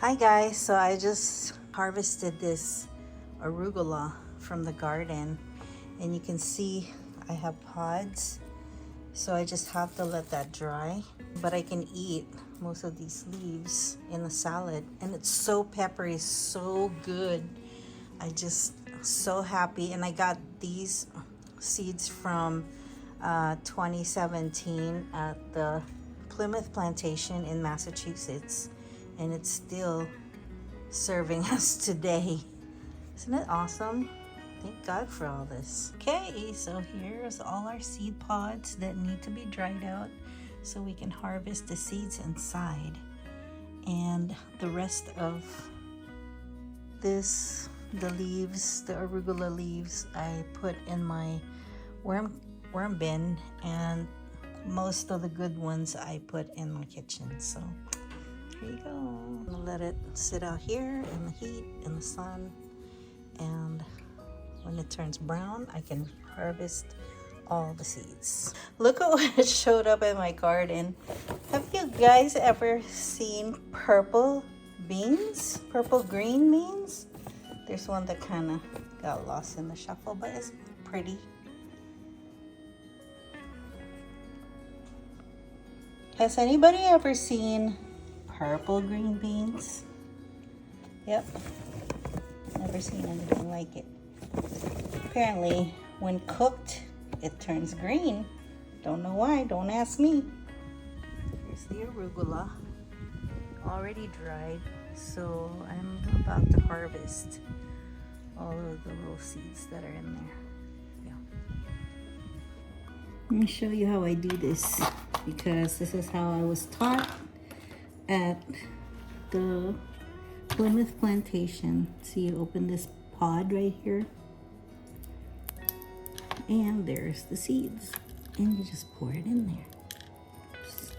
Hi guys, so I just harvested this arugula from the garden, and you can see I have pods, so I just have to let that dry. But I can eat most of these leaves in a salad, and it's so peppery, so good. I just so happy. And I got these seeds from 2017 at the Plymouth plantation in Massachusetts, and it's still serving us today. Isn't it awesome? Thank God for all this. Okay, so here's all our seed pods that need to be dried out so we can harvest the seeds inside. And the rest of this, the leaves, the arugula leaves, I put in my worm bin, and most of the good ones I put in my kitchen. So here you go. I'm gonna let it sit out here in the heat, in the sun, and when it turns brown, I can harvest all the seeds. Look at what showed up in my garden. Have you guys ever seen purple beans? Purple green beans? There's one that kind of got lost in the shuffle, but it's pretty. Has anybody ever seen purple green beans? Yep, never seen anything like it. Apparently, when cooked, it turns green. Don't know why, don't ask me. Here's the arugula, already dried. So I'm about to harvest all of the little seeds that are in there. Let me show you how I do this, because this is how I was taught at the Plymouth plantation. So you open this pod right here, and there's the seeds, and you just pour it in there. Oops.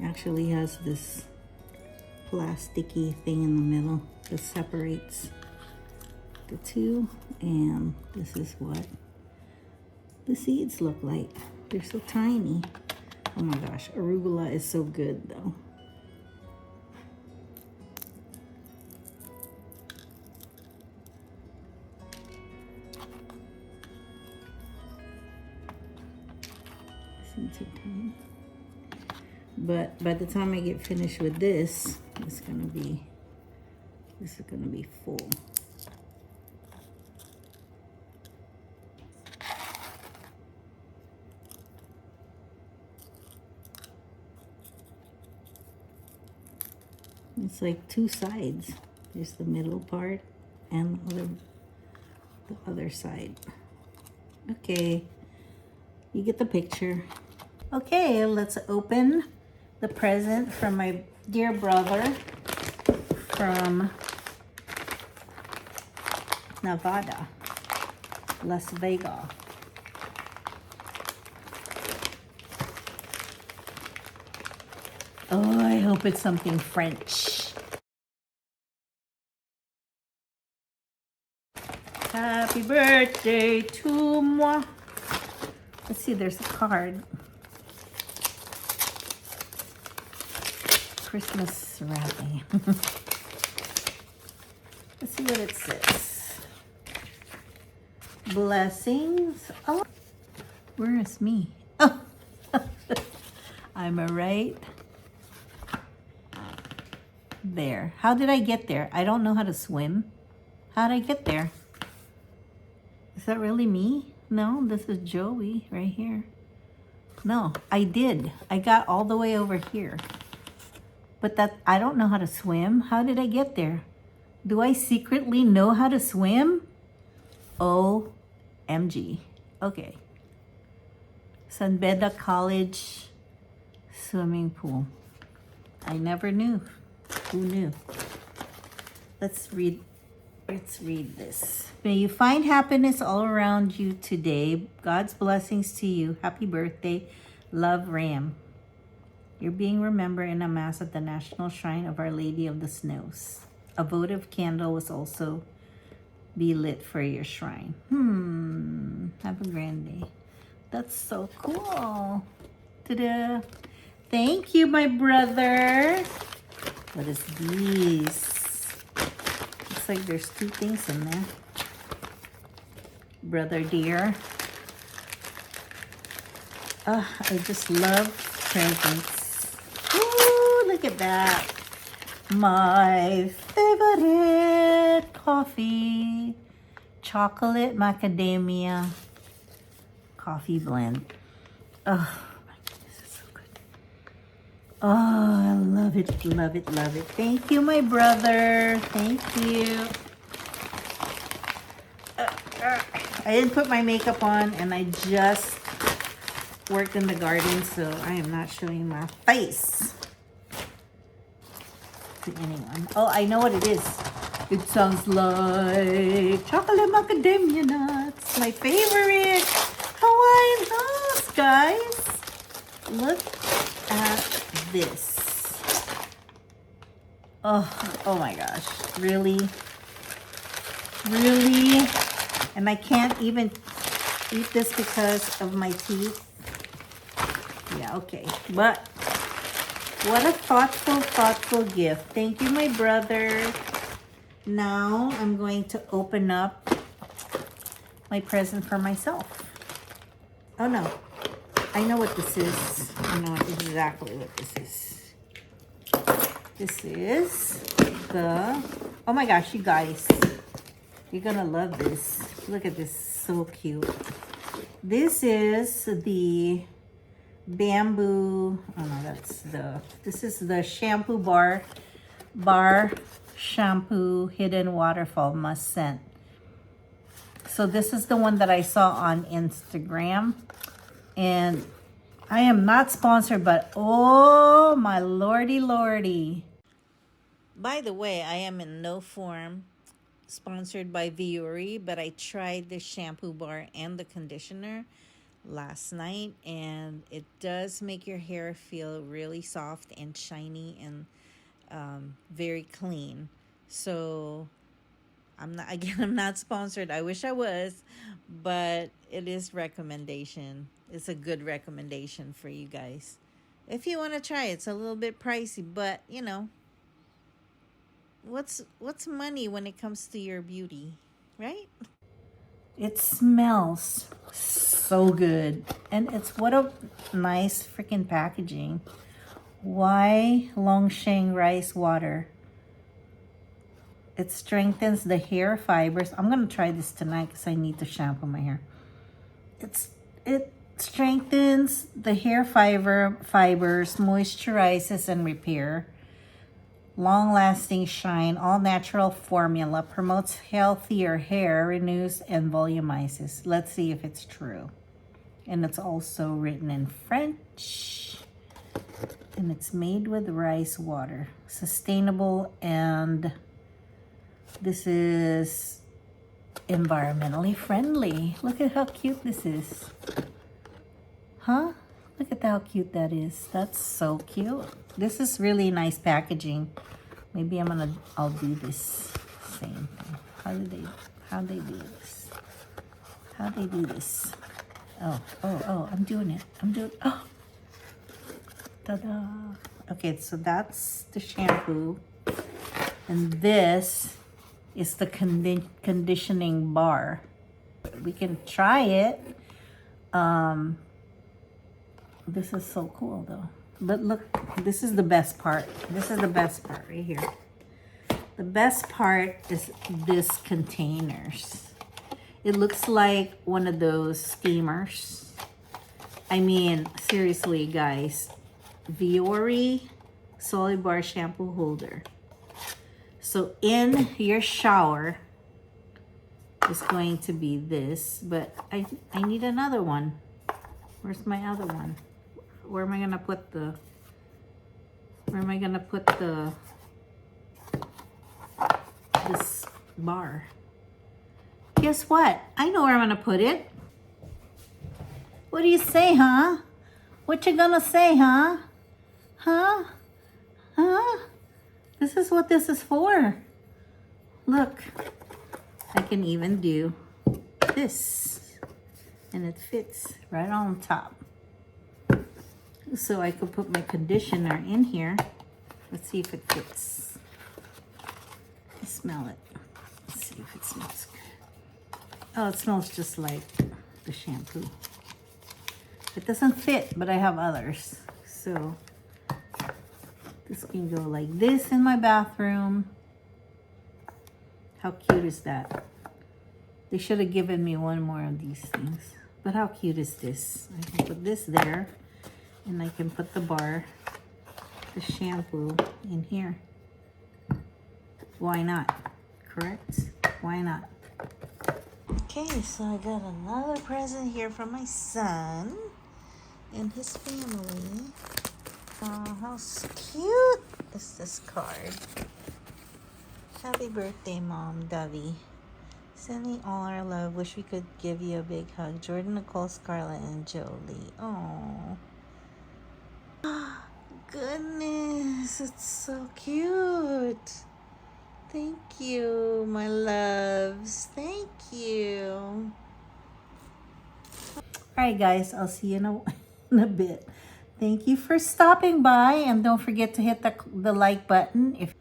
Actually has this plasticky thing in the middle that separates the two, and this is what the seeds look like. They're so tiny. Oh my gosh, arugula is so good though. Seems so tiny. But by the time I get finished with this, this is gonna be full. It's like two sides. There's the middle part and the other side. Okay, you get the picture. Okay, let's open the present from my dear brother from Nevada, Las Vegas. Oh, I hope it's something French. Happy birthday to moi. Let's see, there's a card. Christmas wrapping. Let's see what it says. Blessings. Oh, where is me? Oh, I'm right there. How did I get there? I don't know how to swim. How did I get there? Is that really me? No, this is Joey right here. No, I did. I got all the way over here. But that, I don't know how to swim. How did I get there? Do I secretly know how to swim? OMG. Okay. San Beda College swimming pool. I never knew. Who knew? Let's read this. May you find happiness all around you today. God's blessings to you. Happy birthday. Love, Ram. You're being remembered in a mass at the National Shrine of Our Lady of the Snows. A votive candle was also be lit for your shrine. Have a grand day. That's so cool. Ta-da. Thank you, my brother. What is these? Looks like there's 2 things in there. Brother dear. Oh, I just love presents. Ooh, look at that. My favorite coffee. Chocolate macadamia coffee blend. Oh my goodness, it's so good. Oh, I love it, love it, love it. Thank you, my brother. Thank you. I didn't put my makeup on and I just worked in the garden, so I am not showing my face to anyone. Oh, I know what it is. It sounds like chocolate macadamia nuts. My favorite Hawaiian nuts, guys. Look at this. Oh my gosh. Really? Really? And I can't even eat this because of my teeth. Yeah, okay. But what a thoughtful gift. Thank you, my brother. Now I'm going to open up my present for myself. Oh no, I know what this is. I know exactly what this is. This is the, oh my gosh, you guys, you're gonna love this. Look at this, so cute. This is the bamboo, oh no, this is the shampoo bar shampoo hidden waterfall must scent. So this is the one that I saw on Instagram, and I am not sponsored, but oh my lordy. By the way, I am in no form sponsored by Vuori, but I tried the shampoo bar and the conditioner last night, and it does make your hair feel really soft and shiny and very clean. So I'm not sponsored. I wish I was, but it is recommendation. It's a good recommendation for you guys if you want to try it. It's a little bit pricey, but you know, what's money when it comes to your beauty, right? It smells so good, and it's what a nice freaking packaging. Why Longsheng rice water? It strengthens the hair fibers. I'm gonna try this tonight because I need to shampoo my hair. It strengthens the hair fibers, moisturizes and repair. Long-lasting shine, all-natural formula, promotes healthier hair, renews and volumizes. Let's see if it's true. And it's also written in French. And it's made with rice water. Sustainable, and this is environmentally friendly. Look at how cute this is. Huh? Look at how cute that is. That's so cute. This is really nice packaging. Maybe I'll do this same thing. How they do this? How they do this? Oh, I'm doing it. Oh. Ta-da. Okay, so that's the shampoo. And this is the conditioning bar. We can try it. This is so cool though. But look, this is the best part. This is the best part right here. The best part is this containers. It looks like one of those steamers. I mean, seriously, guys. Vuori solid bar shampoo holder. So in your shower is going to be this, but I need another one. Where's my other one? Where am I gonna put the this bar? Guess what? I know where I'm gonna put it. What do you say, huh? What you gonna say, huh? Huh? This is what this is for. Look, I can even do this, and it fits right on top. so I could put my conditioner in here. Let's see if it fits. Smell it. Let's see if it smells good. Oh, it smells just like the shampoo. It doesn't fit, but I have others. So this can go like this in my bathroom. How cute is that? They should have given me one more of these things. But how cute is this? I can put this there, and I can put the bar, the shampoo in here. Why not? Correct? Why not? Okay, so I got another present here from my son and his family. How cute is this card? Happy birthday, Mom, Dovey. Sending all our love. Wish we could give you a big hug. Jordan, Nicole, Scarlett, and Jolie. Oh, goodness, it's so cute. Thank you, my loves. Thank you. Alright guys, I'll see you in a bit. Thank you for stopping by, and don't forget to hit the like button if